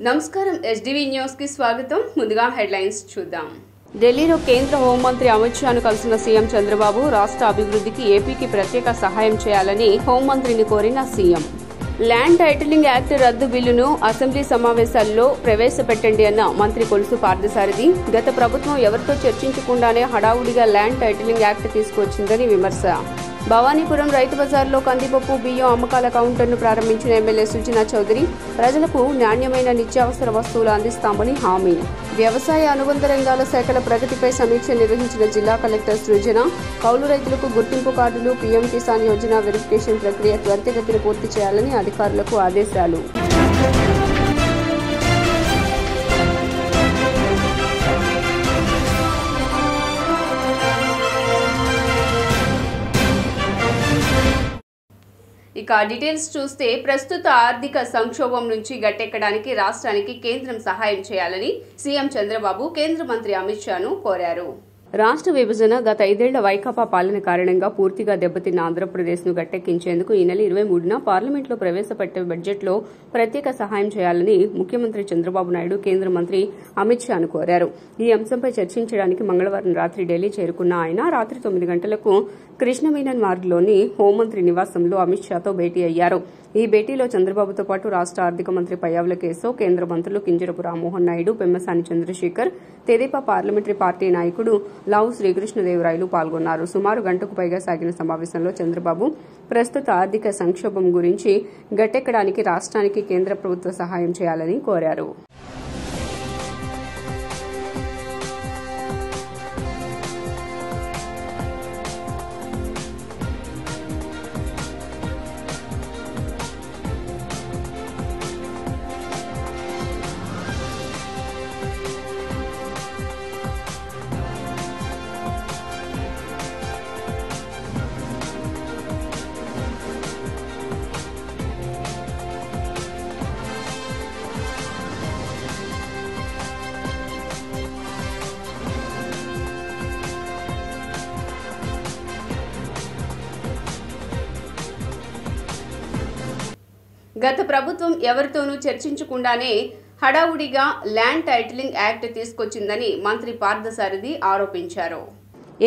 నమస్కారం SDV news కి స్వాగతం. ముందుగా హెడ్లైన్స్ చూద్దాం. ఢిల్లీలో కేంద్ర హోంమంత్రి అమిత్ షాను కలిసిన సీఎం చంద్రబాబు రాష్ట్ర అభివృద్ధికి ఏపీకి ప్రత్యేక సహాయం చేయాలని హోంమంత్రిని కోరిన సీఎం. ల్యాండ్ టైటిలింగ్ యాక్ట్ రద్దు బిల్లును అసెంబ్లీ సమావేశాల్లో ప్రవేశపెట్టండి అన్న మంత్రి కొలుసు పార్థసారథి. గత ప్రభుత్వం ఎవరితో చర్చించకుండానే హడావుడిగా ల్యాండ్ టైటిలింగ్ యాక్ట్ తీసుకొచ్చిందని విమర్శ. భవానీపురం రైతు బజార్లో కందిపప్పు బియ్యం అమ్మకాల కౌంటర్ను ప్రారంభించిన ఎమ్మెల్యే సుజనా చౌదరి ప్రజలకు నాణ్యమైన నిత్యావసర వస్తువులు అందిస్తామని హామీ. వ్యవసాయ అనుబంధ రంగాల శాఖల ప్రగతిపై సమీక్ష నిర్వహించిన జిల్లా కలెక్టర్ సృజన. కౌలు రైతులకు గుర్తింపు కార్డులు, పీఎం కిసాన్ యోజన వెరిఫికేషన్ ప్రక్రియ త్వరితగతిన పూర్తి చేయాలని అధికారులకు ఆదేశాలు. ఇక డీటెయిల్స్ చూస్తే ప్రస్తుత ఆర్థిక సంక్షోభం నుంచి గట్టెక్కడానికి రాష్ట్రానికి కేంద్రం సహాయం చేయాలని సీఎం చంద్రబాబు కేంద్ర మంత్రి అమిత్ షాను కోరారు. రాష్ట్ర విభజన గత 5 ఏళ్ల వైకాపా పాలన కారణంగా పూర్తిగా దెబ్బతిన్న ఆంధ్రప్రదేశ్ ను గట్టెక్కించేందుకు ఈ నెల 23న పార్లమెంట్లో ప్రవేశపెట్టే బడ్జెట్లో ప్రత్యేక సహాయం చేయాలని ముఖ్యమంత్రి చంద్రబాబు నాయుడు కేంద్ర మంత్రి అమిత్ షాను కోరారు. ఈ అంశంపై చర్చించడానికి మంగళవారం రాత్రి ఢిల్లీ చేరుకున్న ఆయన రాత్రి 9 గంటలకు కృష్ణమీనన్ మార్గ్లోని హోంమంత్రి నివాసంలో అమిత్ షాతో భేటీ అయ్యారు. ఈ భేటీలో చంద్రబాబుతో పాటు రాష్ట్ర ఆర్థిక మంత్రి పయ్యావుల కేశవ్, కేంద్ర మంత్రులు కింజరపు రామ్మోహన్ నాయుడు, పెమ్మసాని చంద్రశేఖర్, తెదేపా పార్లమెంటరీ పార్టీ నాయకుడు లావు శ్రీకృష్ణదేవరాయలు పాల్గొన్నారు. సుమారు గంటకు పైగా సాగిన సమావేశంలో చంద్రబాబు ప్రస్తుత ఆర్థిక సంక్షోభం గురించి గట్టెక్కడానికి రాష్ట్రానికి కేంద్ర ప్రభుత్వ సహాయం చేయాలని కోరారు. గత ప్రభుత్వం ఎవరితోనూ చర్చించకుండానే హడావుడిగా ల్యాండ్ టైటిలింగ్ యాక్ట్ తీసుకొచ్చిందని మంత్రి పార్థసారథి ఆరోపించారు.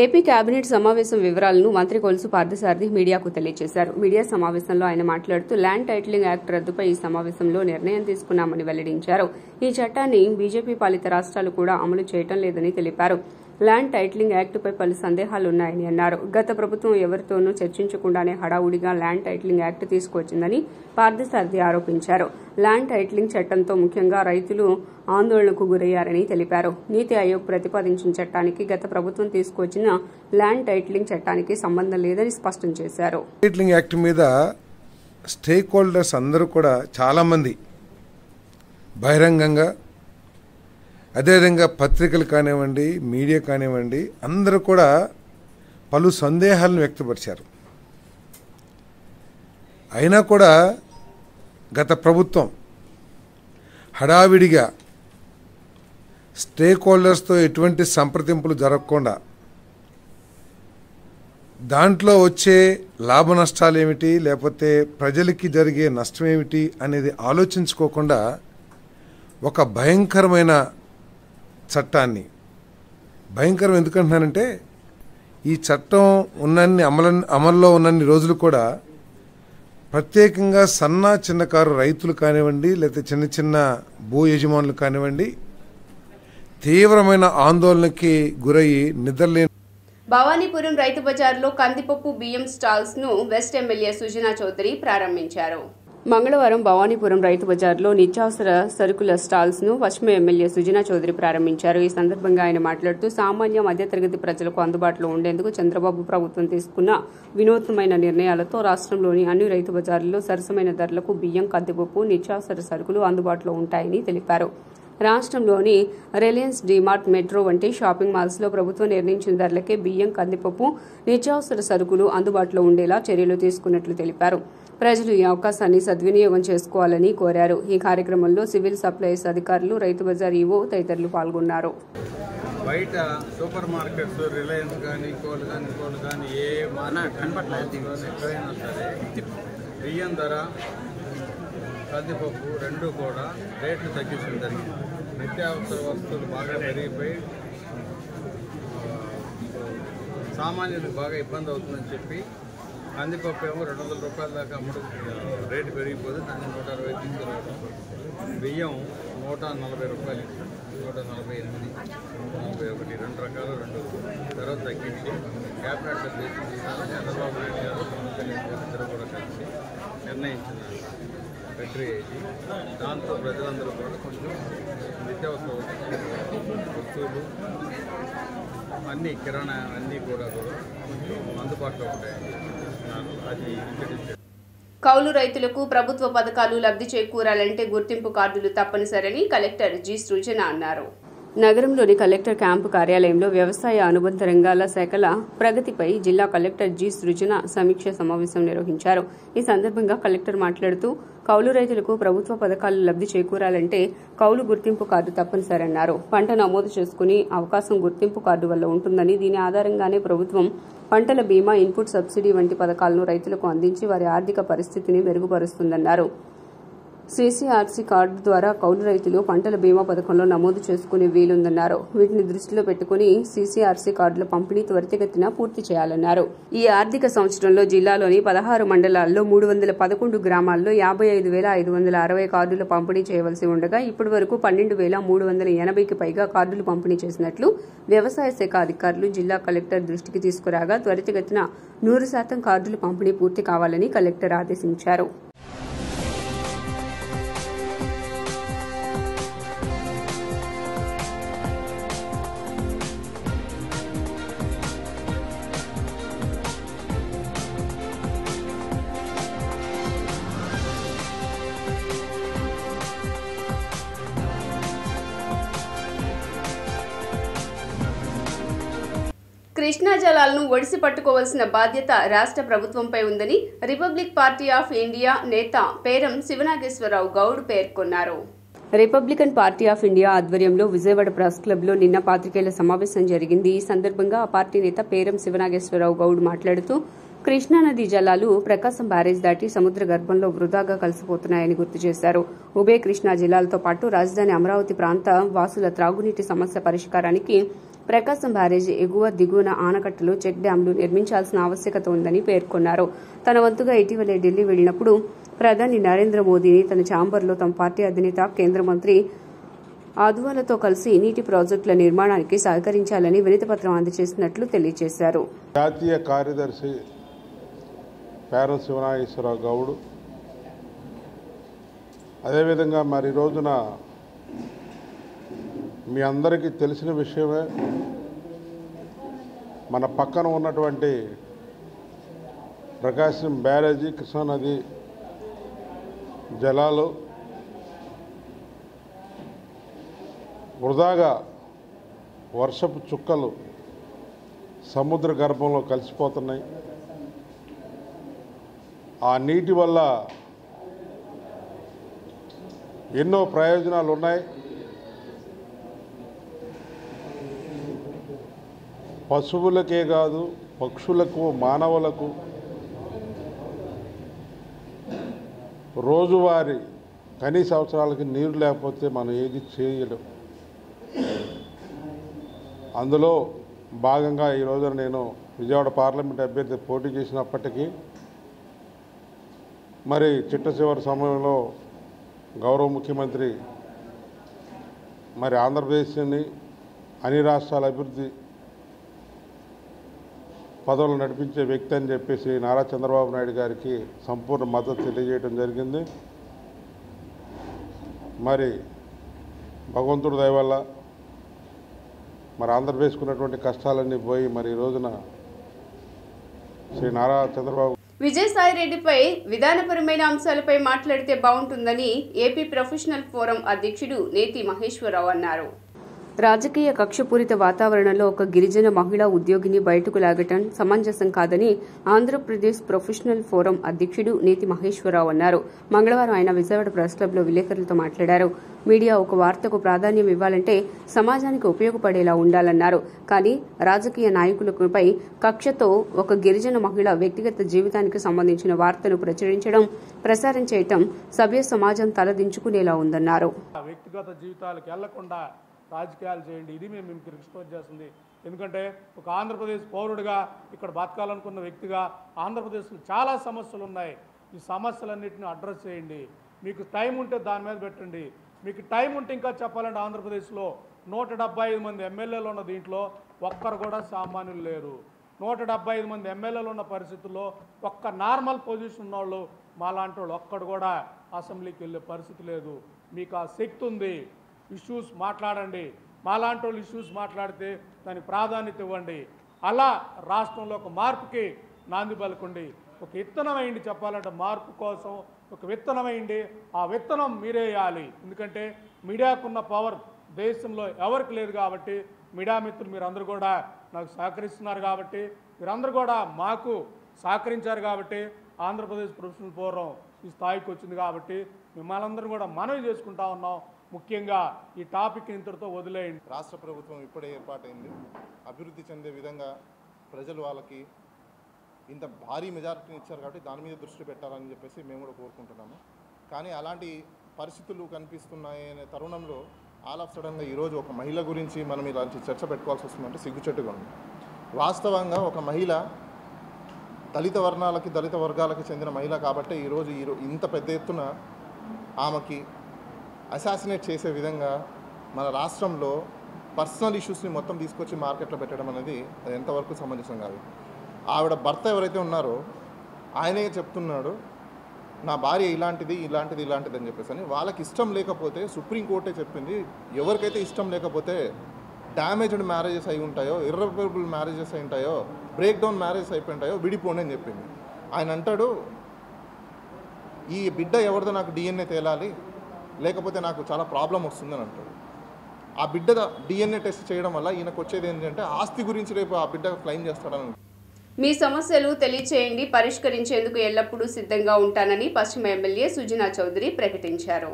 ఏపీ కేబినెట్ సమావేశం వివరాలను మంత్రి కొలుసు పార్థసారథి మీడియాకు తెలియజేశారు. మీడియా సమావేశంలో ఆయన మాట్లాడుతూ ల్యాండ్ టైటిలింగ్ యాక్ట్ రద్దుపై ఈ సమావేశంలో నిర్ణయం తీసుకున్నామని వెల్లడించారు. ఈ చట్టాన్ని బీజేపీ పాలిత రాష్ట్రాలు కూడా అమలు చేయడం లేదని తెలిపారు. ల్యాండ్ టైటిలింగ్ యాక్టుపై పలు సందేహాలున్నాయని అన్నారు. గత ప్రభుత్వం ఎవరితోనూ చర్చించకుండానే హడావుడిగా ల్యాండ్ టైటిలింగ్ యాక్ట్ తీసుకొచ్చిందని పార్థసారథి ఆరోపించారు. ల్యాండ్ టైటిలింగ్ చట్టంతో ముఖ్యంగా రైతులు ఆందోళనకు గురయ్యారని తెలిపారు. నీతి ఆయోగ్ ప్రతిపాదించిన చట్టానికి గత ప్రభుత్వం తీసుకొచ్చిన ల్యాండ్ టైటిలింగ్ చట్టానికి సంబంధం లేదని స్పష్టం చేశారు. టైటిలింగ్ యాక్ట్ మీద స్టేక్ హోల్డర్స్ అందరూ కూడా చాలా మంది బహిరంగంగా, అదేవిధంగా పత్రికలు కానివ్వండి, మీడియా కానివ్వండి, అందరూ కూడా పలు సందేహాలను వ్యక్తపరిచారు. అయినా కూడా గత ప్రభుత్వం హడావిడిగా స్టేక్ హోల్డర్స్తో ఎటువంటి సంప్రదింపులు జరగకుండా దాంట్లో వచ్చే లాభ నష్టాలు ఏమిటి, లేకపోతే ప్రజలకి జరిగే నష్టం ఏమిటి అనేది ఆలోచించుకోకుండా ఒక భయంకరమైన చట్టాన్ని, భయంకరం ఎందుకంటున్నానంటే ఈ చట్టం ఉన్నన్ని అమల్లో ఉన్నన్ని రోజులు కూడా ప్రత్యేకంగా చిన్నకారు రైతులు కానివ్వండి, లేకపోతే చిన్న చిన్న భూ యజమానులు కానివ్వండి తీవ్రమైన ఆందోళనకి గురయ్యి నిద్రలేని. భవానీపురం రైతు బజార్లో కందిపప్పు బియ్యం స్టాల్స్ ను వెస్ట్ ఎమ్మెల్యే సుజనా చౌదరి ప్రారంభించారు. మంగళవారం భవానీపురం రైతు బజార్లో నిత్యావసర సరుకుల స్టాల్స్ ను పశ్చిమ ఎమ్మెల్యే సుజనా చౌదరి ప్రారంభించారు. ఈ సందర్భంగా ఆయన మాట్లాడుతూ సామాన్య మధ్యతరగతి ప్రజలకు అందుబాటులో ఉండేందుకు చంద్రబాబు ప్రభుత్వం తీసుకున్న వినూత్నమైన నిర్ణయాలతో రాష్ట్రంలోని అన్ని రైతు బజార్లలో సరసమైన ధరలకు బియ్యం, కందిపప్పు, నిత్యావసర సరుకులు అందుబాటులో ఉంటాయని తెలిపారు. రాష్ట్రంలోని రిలయన్స్, డీమార్ట్, మెట్రో వంటి షాపింగ్ మాల్స్ లో ప్రభుత్వం నిర్ణయించిన ధరలకే బియ్యం, కందిపప్పు, నిత్యావసర సరుకులు అందుబాటులో ఉండేలా చర్యలు తీసుకున్నట్లు తెలిపారు. ప్రజలు ఈ అవకాశాన్ని సద్వినియోగం చేసుకోవాలని కోరారు. ఈ కార్యక్రమంలో సివిల్ సప్లైస్ అధికారులు, రైతు బజార్ ఈవో తదితరులు పాల్గొన్నారు. బయట సూపర్ మార్కెట్స్ రిలయన్స్ కానీ ఇంకోళ్ళు కానీ ఏ మన కనపట్లేదు ఎక్కడైనా సరే బియ్యం ధర కందిపప్పు రెండు కూడా రేట్లు తగ్గించడం జరిగింది. నిత్యావసర వస్తువులు బాగా పెరిగిపోయి సామాన్యులకు బాగా ఇబ్బంది అవుతుందని చెప్పి కందిపప్పు ఏమో 200 రూపాయల దాకా రేటు పెరిగిపోతే దాన్ని 160 తీసుకురావడం. బియ్యం 140 రూపాయలు, 148, 141 రెండు రకాలు ధర తగ్గించి క్యాబినెట్లో చేసి చంద్రబాబు నాయుడు గారు, పవన్ కళ్యాణ్ గారు ఇద్దరు కూడా కలిసి నిర్ణయించినారు బెటరీ అయ్యి. దాంతో ప్రజలందరూ కూడా కొంచెం నిత్యావసర వస్తువులు అన్నీ కిరాణా అన్నీ కూడా కొంచెం అందుబాటులో ఉంటాయని అది ఇంట్రడ్యూస్. కౌలు రైతులకు ప్రభుత్వ పథకాలు లబ్ధి చేకూరాలంటే గుర్తింపు కార్డులు తప్పనిసరని కలెక్టర్ జి సృజన అన్నారు. నగరంలోని కలెక్టర్ క్యాంపు కార్యాలయంలో వ్యవసాయ అనుబంధ రంగాల శాఖల ప్రగతిపై జిల్లా కలెక్టర్ జి సృజన సమీక్ష సమావేశం నిర్వహించారు. ఈ సందర్భంగా కలెక్టర్ మాట్లాడుతూ కౌలు రైతులకు ప్రభుత్వ పథకాలు లబ్ధి చేకూరాలంటే కౌలు గుర్తింపు కార్డు తప్పనిసరన్నారు. పంట నమోదు చేసుకుని అవకాశం గుర్తింపు కార్డు వల్ల ఉంటుందని, దీని ఆధారంగానే ప్రభుత్వం పంటల బీమా, ఇన్పుట్ సబ్సిడీ వంటి పథకాలను రైతులకు అందించి వారి ఆర్థిక పరిస్థితిని మెరుగుపరుస్తుందన్నారు. సీసీఆర్సీ కార్డు ద్వారా కౌలు రైతులు పంటల బీమా పథకంలో నమోదు చేసుకునే వీలుందన్నారు. వీటిని దృష్టిలో పెట్టుకుని సీసీఆర్సీ కార్డుల పంపిణీ త్వరితగతిన పూర్తి చేయాలన్నారు. ఈ ఆర్థిక సంవత్సరంలో జిల్లాలోని 16 మండలాల్లో 311 గ్రామాల్లో 55,560 కార్డుల పంపిణీ చేయవలసి ఉండగా ఇప్పటి వరకు 12,380కి పైగా కార్డులు పంపిణీ చేసినట్లు వ్యవసాయ శాఖ అధికారులు జిల్లా కలెక్టర్ దృష్టికి తీసుకురాగా త్వరితగతిన 100% కార్డుల పంపిణీ పూర్తి కావాలని కలెక్టర్ ఆదేశించారు. కృష్ణా జలాలను ఒడిసి పట్టుకోవాల్సిన బాధ్యత రాష్ట్ర ప్రభుత్వంపై ఉందని రిపబ్లిక్ పార్టీ ఆఫ్ ఇండియా నేత పేరం శివనాగేశ్వరరావు గౌడ్ పేర్కొన్నారు. రిపబ్లికన్ పార్టీ ఆఫ్ ఇండియా ఆధ్వర్యంలో విజయవాడ ప్రెస్ క్లబ్లో నిన్న పాత్రికేయుల సమావేశం జరిగింది. ఈ సందర్భంగా ఆ పార్టీ నేత పేరం శివనాగేశ్వరరావు గౌడ్ మాట్లాడుతూ కృష్ణానది జలాలు ప్రకాశం బ్యారేజ్ దాటి సముద్ర గర్భంలో వృధాగా కలిసిపోతున్నాయని గుర్తు చేశారు. ఉభయ కృష్ణా జిల్లాలతో పాటు రాజధాని అమరావతి ప్రాంత వాసుల త్రాగునీటి సమస్య పరిష్కారానికి ప్రకాశం బ్యారేజీ ఎగువ దిగువన ఆనకట్టలు, చెక్ డ్యాంలు నిర్మించాల్సిన ఆవశ్యకత ఉందని పేర్కొన్నారు. తన వంతుగా ఇటీవలే ఢిల్లీ వెళ్లినప్పుడు ప్రధాని నరేంద్ర మోదీని తన ఛాంబర్లో తమ పార్టీ అధినేత కేంద్ర మంత్రి ఆద్వాలతో కలిసి నీటి ప్రాజెక్టుల నిర్మాణానికి సహకరించాలని వినతిపత్రం అందజేసినట్లు తెలియజేశారు. జాతీయ కార్యదర్శి పేరం శివనాగేశ్వరరావు గౌడ్, అదేవిధంగా మరి రోజున మీ అందరికీ తెలిసిన విషయమే, మన పక్కన ఉన్నటువంటి ప్రకాశం బ్యారేజీ కృష్ణానది జలాలు వృధాగా వర్షపు చుక్కలు సముద్ర గర్భంలో కలిసిపోతున్నాయి. ఆ నీటి వల్ల ఎన్నో ప్రయోజనాలు ఉన్నాయి. పశువులకే కాదు, పక్షులకు, మానవులకు రోజువారీ కనీస అవసరాలకి నీరు లేకపోతే మనం ఏది చేయలేం. అందులో భాగంగా ఈ రోజున నేను విజయవాడ పార్లమెంట్ అభ్యర్థి పోటీ చేసినప్పటికీ మరి చిట్ట చివరి సమయంలో గౌరవ ముఖ్యమంత్రి మరి ఆంధ్రప్రదేశ్ని అన్ని రాష్ట్రాల అభివృద్ధి పదవులు నడిపించే వ్యక్తి అని చెప్పేసి నారా చంద్రబాబు నాయుడు గారికి సంపూర్ణ మద్దతు తెలియజేయడం జరిగింది. మరి భగవంతుడి దయ వల్ల మరి ఆంధ్రప్రదేశ్కు ఉన్నటువంటి కష్టాలన్నీ పోయి మరి ఈ రోజున శ్రీ నారా చంద్రబాబు విజయసాయిరెడ్డిపై విధానపరమైన అంశాలపై మాట్లాడితే బాగుంటుందని ఏపీ ప్రొఫెషనల్ ఫోరం అధ్యక్షుడు నేతి మహేశ్వరరావు అన్నారు. రాజకీయ కక్షపూరిత వాతావరణంలో ఒక గిరిజన మహిళా ఉద్యోగిని బయటకు లాగటం సమంజసం కాదని ఆంధ్రప్రదేశ్ ప్రొఫెషనల్ ఫోరం అధ్యక్షుడు నేతి మహేశ్వరరావు అన్నారు. మంగళవారం ఆయన విజయవాడ ప్రెస్ క్లబ్లో విలేకరులతో మాట్లాడారు. మీడియా ఒక వార్తకు ప్రాధాన్యం ఇవ్వాలంటే సమాజానికి ఉపయోగపడేలా ఉండాలన్నారు. కానీ రాజకీయ నాయకులపై కక్షతో ఒక గిరిజన మహిళ వ్యక్తిగత జీవితానికి సంబంధించిన వార్తను ప్రచురించడం, ప్రసారం చేయడం సభ్య సమాజం తలదించుకునేలా ఉందన్నారు. వ్యక్తిగత జీవితాలకు వెళ్లకుండా రాజకీయాలు చేయండి, ఇది మేము రిక్వెస్ట్ చేస్తుంది. ఎందుకంటే ఒక ఆంధ్రప్రదేశ్ పౌరుడిగా ఇక్కడ బతకాలనుకున్న వ్యక్తిగా ఆంధ్రప్రదేశ్లో చాలా సమస్యలు ఉన్నాయి. ఈ సమస్యలన్నింటినీ అడ్రస్ చేయండి. మీకు టైం ఉంటే దాని మీద పెట్టండి. మీకు టైం ఉంటే ఇంకా చెప్పాలంటే ఆంధ్రప్రదేశ్లో 175 మంది ఎమ్మెల్యేలు ఉన్న దీంట్లో ఒక్కరు కూడా సామాన్యులు లేరు. 175 మంది ఎమ్మెల్యేలు ఉన్న పరిస్థితుల్లో ఒక్క నార్మల్ పొజిషన్ ఉన్నవాళ్ళు మాలాంటి వాళ్ళు ఒక్కడు కూడా అసెంబ్లీకి వెళ్ళే పరిస్థితి లేదు. మీకు ఆ శక్తి ఉంది, ఇష్యూస్ మాట్లాడండి. మాలాంటి వాళ్ళు ఇష్యూస్ మాట్లాడితే దానికి ప్రాధాన్యత ఇవ్వండి. అలా రాష్ట్రంలో ఒక మార్పుకి నాంది పలకండి. ఒక విత్తనం వేయండి. చెప్పాలంటే మార్పు కోసం ఒక విత్తనం వేయండి. ఆ విత్తనం మీరే వేయాలి. ఎందుకంటే మీడియాకున్న పవర్ దేశంలో ఎవరికి లేదు కాబట్టి మీడియా మిత్రులు మీరందరూ కూడా నాకు సహకరిస్తున్నారు కాబట్టి, మీరందరూ కూడా మాకు సహకరించారు కాబట్టి ఆంధ్రప్రదేశ్ ప్రొఫెషనల్ ఫోరం ఈ స్థాయికి వచ్చింది కాబట్టి మిమ్మల్ని అందరూ కూడా మనవి చేసుకుంటా ఉన్నాం. ముఖ్యంగా ఈ టాపిక్ ఇంతటితో వదిలేయండి. రాష్ట్ర ప్రభుత్వం ఇప్పుడే ఏర్పాటైంది. అభివృద్ధి చెందే విధంగా ప్రజలు వాళ్ళకి ఇంత భారీ మెజారిటీని ఇచ్చారు కాబట్టి దాని మీద దృష్టి పెట్టాలని చెప్పేసి మేము కూడా కోరుకుంటున్నాము. కానీ అలాంటి పరిస్థితులు కనిపిస్తున్నాయనే తరుణంలో ఆల్ ఆఫ్ సడన్గా ఈరోజు ఒక మహిళ గురించి మనం ఇలాంటి చర్చ పెట్టుకోవాల్సి వస్తుందంటే సిగ్గుచెట్టుగా ఉంది. వాస్తవంగా ఒక మహిళ దళిత వర్ణాలకి దళిత వర్గాలకి చెందిన మహిళ కాబట్టి ఈరోజు ఇంత పెద్ద ఎత్తున ఆమెకి అసాసినేట్ చేసే విధంగా మన రాష్ట్రంలో పర్సనల్ ఇష్యూస్ని మొత్తం తీసుకొచ్చి మార్కెట్లో పెట్టడం అనేది అది ఎంతవరకు సమంజసం కాదు. ఆవిడ భర్త ఎవరైతే ఉన్నారో ఆయనే చెప్తున్నాడు నా భార్య ఇలాంటిది ఇలాంటిది ఇలాంటిది అని చెప్పేసి అని. వాళ్ళకి ఇష్టం లేకపోతే సుప్రీంకోర్టే చెప్పింది, ఎవరికైతే ఇష్టం లేకపోతే డ్యామేజ్డ్ మ్యారేజెస్ అయి ఉంటాయో, ఇర్రివరబుల్ మ్యారేజెస్ అయి ఉంటాయో, బ్రేక్ డౌన్ మ్యారేజెస్ అయిపోయింటాయో విడిపోండి అని చెప్పింది. ఆయన అంటాడు ఈ బిడ్డ ఎవరిదో నాకు డిఎన్ఏ తేలాలి, లేకపోతే నాకు చాలా ప్రాబ్లం వస్తుందని అంటాడు. ఆ బిడ్డ డిఎన్ఏ టెస్ట్ చేయడం వల్ల ఈయనకు వచ్చేది ఏంటంటే ఆస్తి గురించి రేపు ఆ బిడ్డ క్లెయిమ్ చేస్తాడని. మీ సమస్యలు తెలియచేయండి, పరిష్కరించేందుకు ఎల్లప్పుడూ సిద్ధంగా ఉంటానని పశ్చిమ ఎమ్మెల్యే సుజనా చౌదరి ప్రకటించారు.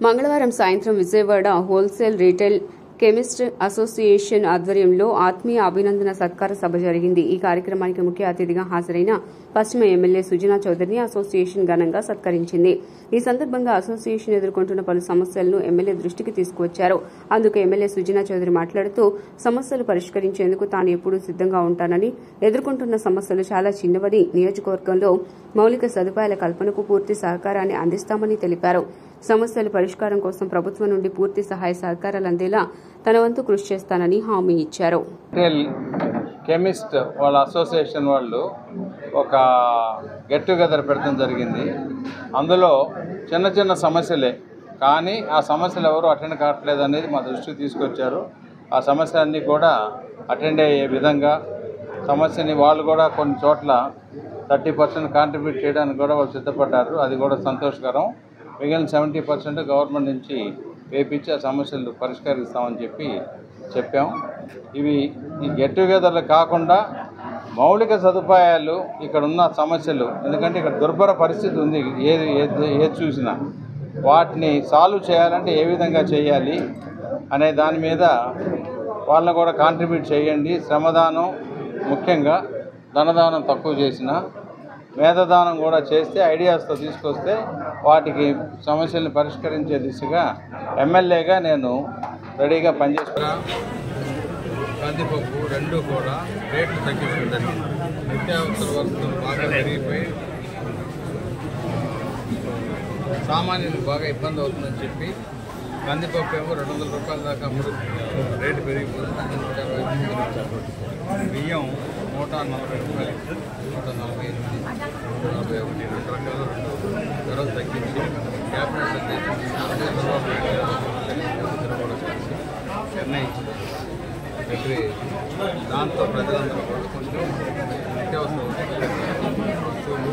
మంగళవారం సాయంత్రం Vijayawada wholesale retail chemist association ఆధ్వర్యంలో ఆత్మీయ అభినందన సత్కార సభ జరిగింది. ఈ కార్యక్రమానికి ముఖ్య అతిథిగా హాజరైన పశ్చిమ ఎమ్మెల్యే సుజనా చౌదరిని అసోసియేషన్ ఘనంగా సత్కరించింది. ఈ సందర్భంగా అసోసియేషన్ ఎదుర్కొంటున్న పలు సమస్యలను ఎమ్మెల్యే దృష్టికి తీసుకువచ్చారు. అందుకు ఎమ్మెల్యే సుజనా చౌదరి మాట్లాడుతూ సమస్యలు పరిష్కరించేందుకు తాను ఎప్పుడూ సిద్ధంగా ఉంటానని, ఎదుర్కొంటున్న సమస్యలు చాలా చిన్నవని, నియోజకవర్గంలో మౌలిక సదుపాయాల కల్పనకు పూర్తి సహకారాన్ని అందిస్తామని తెలిపారు. సమస్యల పరిష్కారం కోసం ప్రభుత్వం నుండి పూర్తి సహాయ సహకారాలు అందేలా తన వంతు కృషి చేస్తానని హామీ ఇచ్చారు. కెమిస్ట్ వాళ్ళ అసోసియేషన్ వాళ్ళు ఒక గెట్ టుగెదర్ పెట్టడం జరిగింది. అందులో చిన్న చిన్న సమస్యలే కానీ ఆ సమస్యలు ఎవరు అటెండ్ కావట్లేదు అనేది మా దృష్టికి తీసుకొచ్చారు. ఆ సమస్యలన్నీ కూడా అటెండ్ అయ్యే విధంగా సమస్యని వాళ్ళు కూడా కొన్ని చోట్ల 30% కాంట్రిబ్యూట్ చేయడానికి కూడా వాళ్ళు సిద్ధపడ్డారు. అది కూడా సంతోషకరం. మిగిలిన 70% గవర్నమెంట్ నుంచి వేపించి ఆ సమస్యలు పరిష్కరిస్తామని చెప్పాం. ఇవి ఈ గెట్ టుగెదర్లు కాకుండా మౌలిక సదుపాయాలు ఇక్కడ ఉన్న సమస్యలు, ఎందుకంటే ఇక్కడ దుర్భర పరిస్థితి ఉంది, ఏది చూసినా వాటిని సాల్వ్ చేయాలంటే ఏ విధంగా చేయాలి అనే దాని మీద వాళ్ళని కూడా కాంట్రిబ్యూట్ చేయండి. శ్రమదానం ముఖ్యంగా, ధనదానం తక్కువ చేసిన మేధదానం కూడా చేస్తే ఐడియాస్తో తీసుకొస్తే వాటికి సమస్యలను పరిష్కరించే దిశగా ఎమ్మెల్యేగా నేను రెడీగా పనిచేస్తున్నా. కందిపప్పు రెండు కూడా రేట్లు తగ్గించడం జరిగింది. నిత్యావసర వస్తువులు బాగా పెరిగిపోయి సామాన్యులకు బాగా ఇబ్బంది అవుతుందని చెప్పి కందిపప్పు ఏమో 200 రూపాయల దాకా అప్పుడు రేటు పెరిగిపోతుంది. అది 120. బియ్యం 140 రూపాయలు, 148, 141 రెండు రకాలు ధరలు తగ్గించి క్యాబినెట్ అధ్యక్షుడు కూడా కలిసి నిర్ణయించి పెట్టి దాంతో ప్రజలందరూ కూడా కొంచెం నిత్యావసర వస్తువులు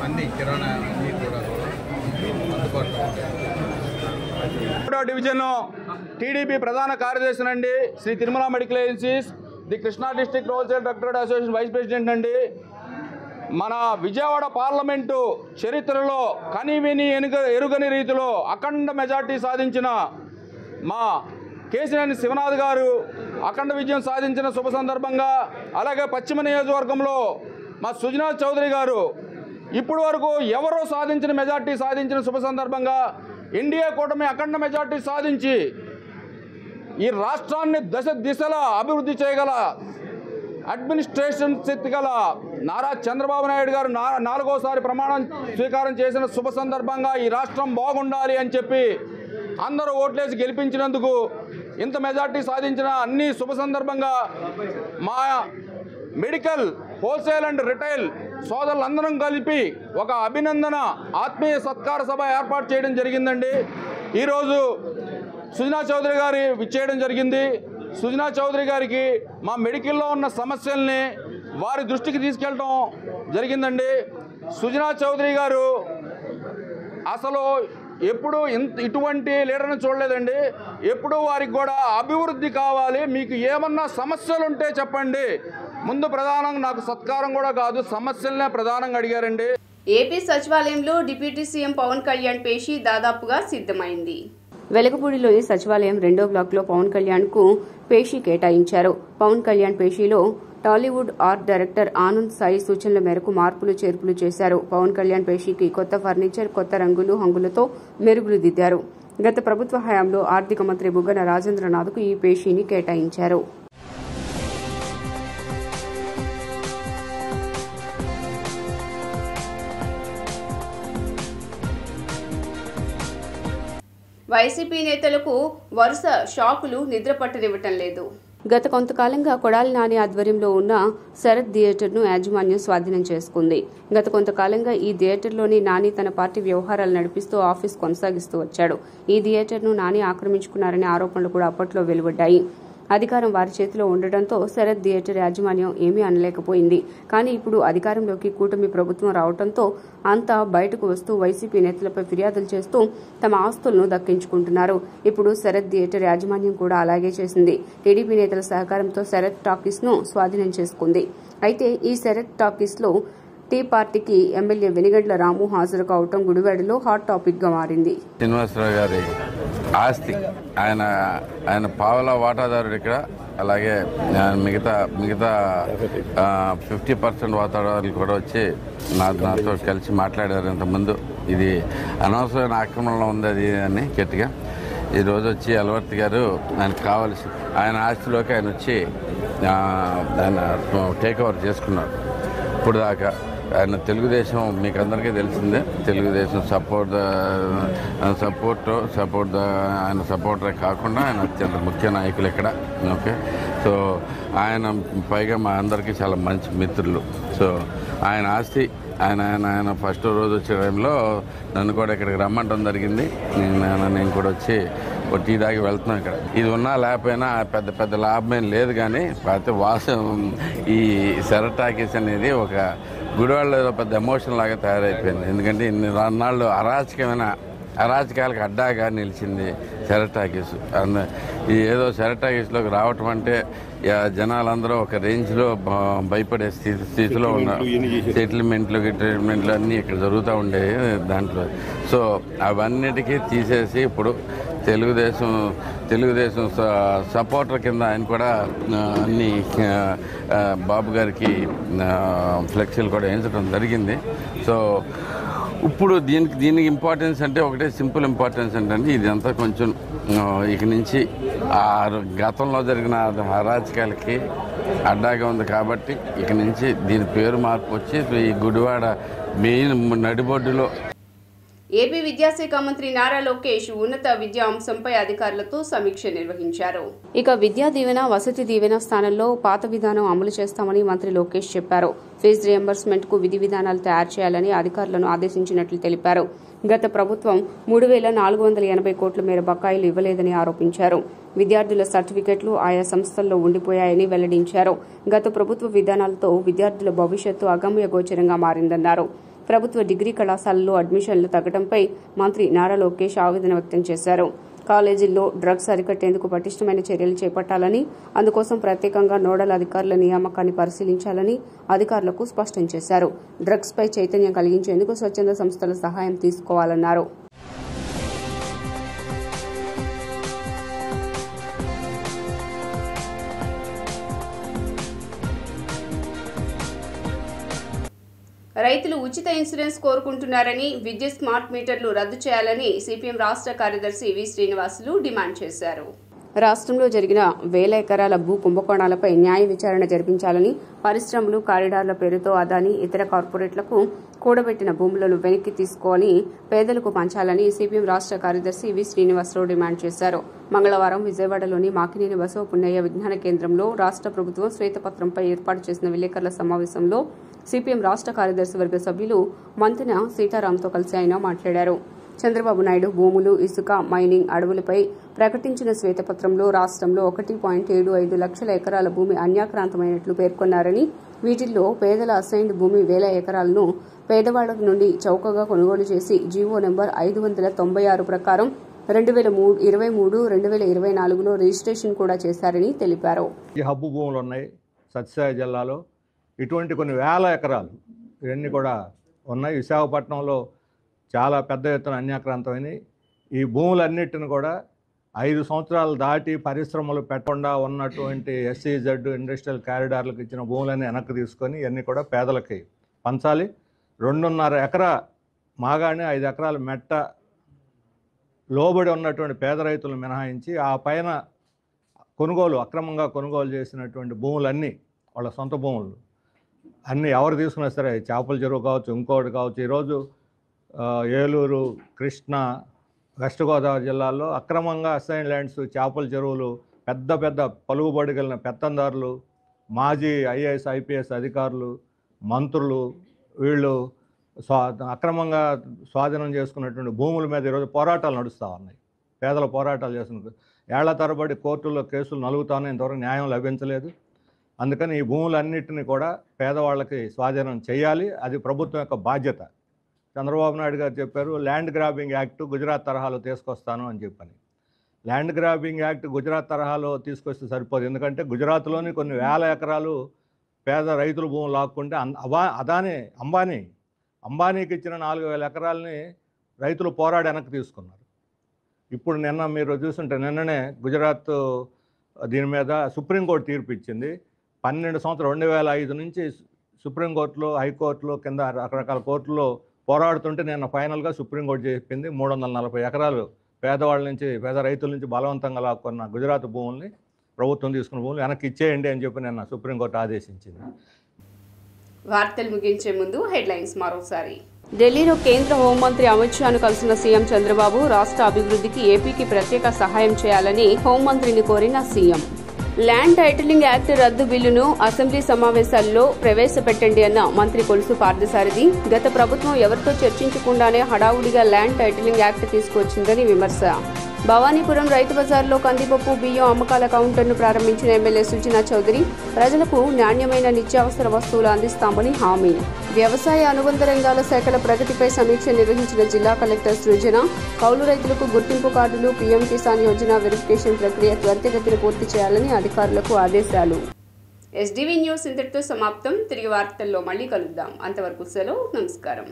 అన్ని కిరాణా అన్నీ కూడా అందుబాటులో ఉంటాయి. డివిజన్ టీడీపీ ప్రధాన కార్యదర్శి అండి, Shri Tirumala medical agencies, the Krishna district wholesale doctorate association vice president అండి. మన విజయవాడ పార్లమెంటు చరిత్రలో కనివిని ఎరుగని రీతిలో అఖండ మెజార్టీ సాధించిన మా కేశినేని శివనాథ్ గారు అఖండ విజయం సాధించిన శుభ సందర్భంగా, అలాగే పశ్చిమ నియోజకవర్గంలో మా సుజనాథ్ చౌదరి గారు ఇప్పటి వరకు ఎవరో సాధించిన మెజార్టీ సాధించిన శుభ సందర్భంగా ఎన్డీఏ కూటమి అఖండ మెజార్టీ సాధించి ఈ రాష్ట్రాన్ని దశ దిశలా అభివృద్ధి చేయగల అడ్మినిస్ట్రేషన్ శక్తి గల నారా చంద్రబాబు నాయుడు గారు 4వసారి ప్రమాణం స్వీకారం చేసిన శుభ సందర్భంగా ఈ రాష్ట్రం బాగుండాలి అని చెప్పి అందరూ ఓట్లేసి గెలిపించినందుకు ఇంత మెజార్టీ సాధించిన అన్ని శుభ సందర్భంగా మా మెడికల్ హోల్సేల్ అండ్ రిటైల్ సోదరులందరం కలిపి ఒక అభినందన ఆత్మీయ సత్కార సభ ఏర్పాటు చేయడం జరిగిందండి. ఈరోజు సుజనాథ్ చౌదరి గారి విచ్చేయడం జరిగింది. సుజనాథ్ చౌదరి గారికి మా మెడికల్లో ఉన్న సమస్యల్ని వారి దృష్టికి తీసుకెళ్ళడం జరిగిందండి. సుజనాథ్ చౌదరి గారు అసలు ఎప్పుడు ఇటువంటి లీడర్ని చూడలేదండి. ఎప్పుడు వారికి కూడా అభివృద్ధి కావాలి, మీకు ఏమన్నా సమస్యలు ఉంటే చెప్పండి, ముందు ప్రధానంగా నాకు సత్కారం కూడా కాదు సమస్యలనే ప్రధానంగా అడిగారండి. ఏపీ సచివాలయంలో డిప్యూటీ సీఎం పవన్ కళ్యాణ్ పేషీ దాదాపుగా సిద్ధమైంది. వెలగపూడిలోని సచివాలయం 2వ బ్లాక్లో పవన్ కళ్యాణ్ కు పేషీ కేటాయించారు. పవన్ కళ్యాణ్ పేషీలో టాలీవుడ్ ఆర్ట్ డైరెక్టర్ ఆనంద్ సాయి సూచనల మేరకు మార్పులు చేర్పులు చేశారు. పవన్ కళ్యాణ్ పేషీకి కొత్త ఫర్నిచర్, కొత్త రంగులు హంగులతో మెరుగులు దిద్దారు. గత ప్రభుత్వ హయాంలో ఆర్థిక మంత్రి బుగ్గన రాజేంద్రనాథ్కు ఈ పేషీని కేటాయించారు. వైసీపీ నేతలకు వరుస షాకులు నిద్రపట్టనివ్వటం లేదు. గత కొంతకాలంగా కొడాలి నాని ఆధ్వర్యంలో ఉన్న శరత్ థియేటర్ను యాజమాన్యం స్వాధీనం చేసుకుంది. గత కొంతకాలంగా ఈ థియేటర్లోని నాని తన పార్టీ వ్యవహారాలు నడిపిస్తూ ఆఫీస్ కొనసాగిస్తూ వచ్చాడు. ఈ థియేటర్ను నాని ఆక్రమించుకున్నారనే ఆరోపణలు కూడా అప్పట్లో వెలువడ్డాయి. అధికారం వారి చేతిలో ఉండటంతో శరత్ థియేటర్ యాజమాన్యం ఏమీ అనలేకపోయింది. కానీ ఇప్పుడు అధికారంలోకి కూటమి ప్రభుత్వం రావడంతో అంతా బయటకు వస్తూ వైసీపీ నేతలపై ఫిర్యాదులు చేస్తూ తమ ఆస్తులను దక్కించుకుంటున్నారు. ఇప్పుడు శరత్ థియేటర్ యాజమాన్యం కూడా అలాగే చేసింది. టీడీపీ నేతల సహకారంతో శరత్ టాకీస్ ను స్వాధీనం చేసుకుంది. అయితే ఈ శరత్ టాకీస్ లో టీ పార్టీకి ఎమ్మెల్యే వెనిగండ్ల రాము హాజరు కావటం గుడివాడలో హాట్ టాపిక్ గా మారింది. శ్రీనివాసరావు గారి ఆస్తి ఆయన పావలా వాటాదారుడు ఇక్కడ, అలాగే మిగతా 50% వాటాదారులు కూడా వచ్చి నాతో కలిసి మాట్లాడారు ఇంతకుముందు. ఇది అనవసరమైన ఆక్రమణలో ఉంది అది అని గట్టిగా. ఈరోజు వచ్చి అలవర్తి గారు ఆయనకు కావాల్సి ఆయన ఆస్తిలోకి ఆయన వచ్చి ఆయన టేక్ ఓవర్ చేసుకున్నారు. ఇప్పుడు దాకా ఆయన తెలుగుదేశం మీకు అందరికీ తెలిసిందే, తెలుగుదేశం సపోర్ట్ ఆయన సపోర్టరే కాకుండా ఆయన అత్యంత ముఖ్య నాయకులు ఇక్కడ. ఓకే, సో ఆయన పైగా మా అందరికీ చాలా మంచి మిత్రులు. సో ఆయన ఆస్తి ఆయన ఫస్ట్ రోజు వచ్చే టైంలో నన్ను కూడా ఇక్కడికి రమ్మంటం జరిగింది. నేను కూడా వచ్చి టీ దాగి వెళ్తున్నాను. ఇక్కడ ఇది ఉన్నా లేకపోయినా పెద్ద లాభమేం లేదు, కానీ అయితే ఈ శరత్ టాకీస్ అనేది ఒక గుడివాడలో పెద్ద ఎమోషన్ లాగా తయారైపోయింది. ఎందుకంటే ఇన్ని నాళ్ళు అరాచకాలకు అడ్డాగా నిలిచింది శరత్ టాకీస్. ఈ ఏదో శరత్ టాకీస్లోకి రావటం అంటే జనాలందరూ ఒక రేంజ్లో భయపడే స్థితిలో ఉన్నారు. సెటిల్మెంట్లు అన్నీ ఇక్కడ జరుగుతూ ఉండేవి దాంట్లో. సో అవన్నిటికీ తీసేసి ఇప్పుడు తెలుగుదేశం సపోర్టర్ కింద ఆయన కూడా అన్ని బాబు గారికి ఫ్లెక్సీలు కూడా వేయించడం జరిగింది. సో ఇప్పుడు దీనికి ఇంపార్టెన్స్ అంటే ఒకటే సింపుల్ ఇంపార్టెన్స్ ఏంటంటే ఇదంతా కొంచెం ఇక నుంచి ఆ గతంలో జరిగిన అరాచకాలకి అడ్డాగా ఉంది. కాబట్టి ఇక నుంచి దీని పేరు మార్పు వచ్చి ఈ గుడివాడ మెయిన్ నడిబొడ్డులో. ఏపీ విద్యాశాఖ మంత్రి నారా లోకేష్ ఉన్నత విద్యా అంశంపై అధికారులతో సమీక్ష నిర్వహించారు. ఇక విద్యా దీవెన, వసతి దీవెన స్థానంలో పాత విధానం అమలు చేస్తామని మంత్రి లోకేష్ చెప్పారు. ఫీజు రియంబర్స్మెంట్ కు విధి విధానాలు తయారు చేయాలని అధికారులను ఆదేశించినట్లు తెలిపారు. గత ప్రభుత్వం 3,480 కోట్ల మేర బకాయిలు ఇవ్వలేదని ఆరోపించారు. విద్యార్థుల సర్టిఫికెట్లు ఆయా సంస్థల్లో ఉండిపోయాయని వెల్లడించారు. గత ప్రభుత్వ విధానాలతో విద్యార్థుల భవిష్యత్తు అగమ్య గోచరంగా మారిందన్నారు. ప్రభుత్వ డిగ్రీ కళాశాలల్లో అడ్మిషన్లు తగ్గడంపై మంత్రి నారా లోకేష్ ఆవేదన వ్యక్తం చేశారు. కాలేజీల్లో డ్రగ్స్ అరికట్టేందుకు పటిష్టమైన చర్యలు చేపట్టాలని, అందుకోసం ప్రత్యేకంగా నోడల్ అధికారుల నియామకాన్ని పరిశీలించాలని అధికారులకు స్పష్టం చేశారు. డ్రగ్స్ పై చైతన్యం కలిగించేందుకు స్వచ్ఛంద సంస్థల సహాయం తీసుకోవాలన్నారు. రైతులు ఉచిత ఇన్సూరెన్స్ కోరుకుంటున్నారని, విద్యుత్ స్మార్ట్ మీటర్లు రద్దు చేయాలని సిపిఎం రాష్ట్ర కార్యదర్శి వి శ్రీనివాసులు డిమాండ్ చేశారు. రాష్ట్రంలో జరిగిన వేల ఎకరాల భూ కుంభకోణాలపై న్యాయ విచారణ జరిపించాలని, పరిశ్రమలు, కారిడార్ల పేరుతో అదాని, ఇతర కార్పొరేట్లకు కూడబెట్టిన భూములను వెనక్కి తీసుకొని పేదలకు పంచాలని సిపిఎం రాష్ట్ర కార్యదర్శి వి శ్రీనివాసరావు డిమాండ్ చేశారు. మంగళవారం విజయవాడలోని మాకినేని బసవ పున్నయ్య విజ్ఞాన కేంద్రంలో రాష్ట్ర ప్రభుత్వం శ్వేతపత్రంపై ఏర్పాటు చేసిన విలేకరుల సమావేశంలో సిపిఎం రాష్ట్ర కార్యదర్శి వర్గ సభ్యులు మంతెన సీతారాంతో కలిసి ఆయన మాట్లాడారు. చంద్రబాబు నాయుడు భూములు, ఇసుక, మైనింగ్, అడవులపై ప్రకటించిన శ్వేతపత్రంలో రాష్ట్రంలో 1.75 లక్షల ఎకరాల భూమి అన్యాక్రాంతమైనట్లు పేర్కొన్నారని, వీటిల్లో పేదల అసైన్డ్ భూమి వేల ఎకరాలను పేదవాళ్ల నుండి చౌకగా కొనుగోలు చేసి జీవో నెంబర్ 596 ప్రకారం 2023, 2024లో రిజిస్ట్రేషన్ కూడా చేశారని తెలిపారు. ఈ హబ్బు భూములు ఉన్నాయి సత్యసాయి జిల్లాలో. ఇటువంటి కొన్ని వేల ఎకరాలు ఇవన్నీ కూడా ఉన్నాయి. విశాఖపట్నంలో చాలా పెద్ద ఎత్తున అన్యాక్రాంతమైనవి. ఈ భూములన్నిటిని కూడా 5 సంవత్సరాలు దాటి పరిశ్రమలు పెట్టకుండా ఉన్నటువంటి SEZ ఇండస్ట్రియల్ కారిడార్లకు ఇచ్చిన భూములన్నీ వెనక్కి తీసుకొని ఇవన్నీ కూడా పేదలకి పంచాలి. 2.5 ఎకరా మాగాని 5 ఎకరాల మెట్ట లోబడి ఉన్నటువంటి పేద రైతులను మినహాయించి ఆ పైన అక్రమంగా కొనుగోలు చేసినటువంటి భూములన్నీ వాళ్ళ సొంత భూములు అన్నీ ఎవరు తీసుకున్నా సరే, చేపల చెరువు కావచ్చు, ఇంకోటి కావచ్చు. ఈరోజు ఏలూరు, కృష్ణా, వెస్ట్ గోదావరి జిల్లాల్లో అక్రమంగా అసైన్ ల్యాండ్స్, చేపల చెరువులు, పెద్ద పెద్ద పలుకుబడి కలిగిన పెత్తందారులు, మాజీ IAS IPS అధికారులు, మంత్రులు వీళ్ళు అక్రమంగా స్వాధీనం చేసుకున్నటువంటి భూముల మీద ఈరోజు పోరాటాలు నడుస్తూ ఉన్నాయి. పేదల పోరాటాలు చేస్తున్నారు. ఏళ్ల తరబడి కోర్టుల్లో కేసులు నలుగుతానే ఇంతవరకు న్యాయం లభించలేదు. అందుకని ఈ భూములన్నింటినీ కూడా పేదవాళ్ళకి స్వాధీనం చేయాలి. అది ప్రభుత్వం యొక్క బాధ్యత. చంద్రబాబు నాయుడు గారు చెప్పారు, ల్యాండ్ గ్రాబింగ్ యాక్ట్ గుజరాత్ తరహాలో తీసుకొస్తాను అని చెప్పని. ల్యాండ్ గ్రాబింగ్ యాక్ట్ గుజరాత్ తరహాలో తీసుకొస్తే సరిపోదు. ఎందుకంటే గుజరాత్లోని కొన్ని వేల ఎకరాలు పేద రైతుల భూములు లాక్కుంటే అంబానీకి ఇచ్చిన 4,000 ఎకరాలని రైతులు పోరాడి వెనక్కి తీసుకున్నారు. ఇప్పుడు నిన్న మీరు చూస్తుంటే నిన్ననే గుజరాత్ దీని మీద సుప్రీంకోర్టు తీర్పు ఇచ్చింది. 12 సంవత్సరాలు 2005 నుంచి సుప్రీంకోర్టులో, హైకోర్టులో, కింద రకరకాల కోర్టుల్లో పోరాడుతుంటే నిన్న ఫైనల్గా సుప్రీంకోర్టు చెప్పింది 340 ఎకరాలు పేదవాళ్ళ నుంచి, పేద రైతుల నుంచి బలవంతంగా లాక్కున్న గుజరాత్ భూముల్ని, ప్రభుత్వం తీసుకున్న భూములు వెనక్కి ఇచ్చేయండి అని చెప్పి నిన్న సుప్రీంకోర్టు ఆదేశించింది. వార్తలు ముగించే ముందు హెడ్లైన్స్ మరోసారి. ఢిల్లీలో కేంద్ర హోంమంత్రి అమిత్ షాను కలిసిన సీఎం చంద్రబాబు రాష్ట్ర అభివృద్ధికి ఏపీకి ప్రత్యేక సహాయం చేయాలని హోంమంత్రిని కోరిన సీఎం. ల్యాండ్ టైటిలింగ్ యాక్ట్ రద్దు బిల్లును అసెంబ్లీ సమావేశాల్లో ప్రవేశపెట్టండి అన్న మంత్రి కొలుసు పార్థసారథి. గత ప్రభుత్వం ఎవరితో చర్చించకుండానే హడావుడిగా ల్యాండ్ టైటిలింగ్ యాక్ట్ తీసుకువచ్చిందని విమర్శ. భవానీపురం రైతు బజార్లో కందిపప్పు, బియ్యం అమ్మకాల కౌంటర్ను ప్రారంభించిన ఎమ్మెల్యే సుజనా చౌదరి. ప్రజలకు నాణ్యమైన నిత్యావసర వస్తువులు అందిస్తామని హామీ. వ్యవసాయ అనుబంధ రంగాల శాఖల ప్రగతిపై సమీక్ష నిర్వహించిన జిల్లా కలెక్టర్ సృజన. కౌలు రైతులకు గుర్తింపు కార్డులు, పీఎం కిసాన్ యోజన వెరిఫికేషన్ ప్రక్రియ త్వరితగతిన పూర్తి చేయాలని అధికారులకు ఆదేశాలు. SDV న్యూస్ ఇంతటితో సమాప్తం. తిరిగి వార్తల్లో మళ్ళీ కలుద్దాం. అంతవరకు సెలవు. నమస్కారం.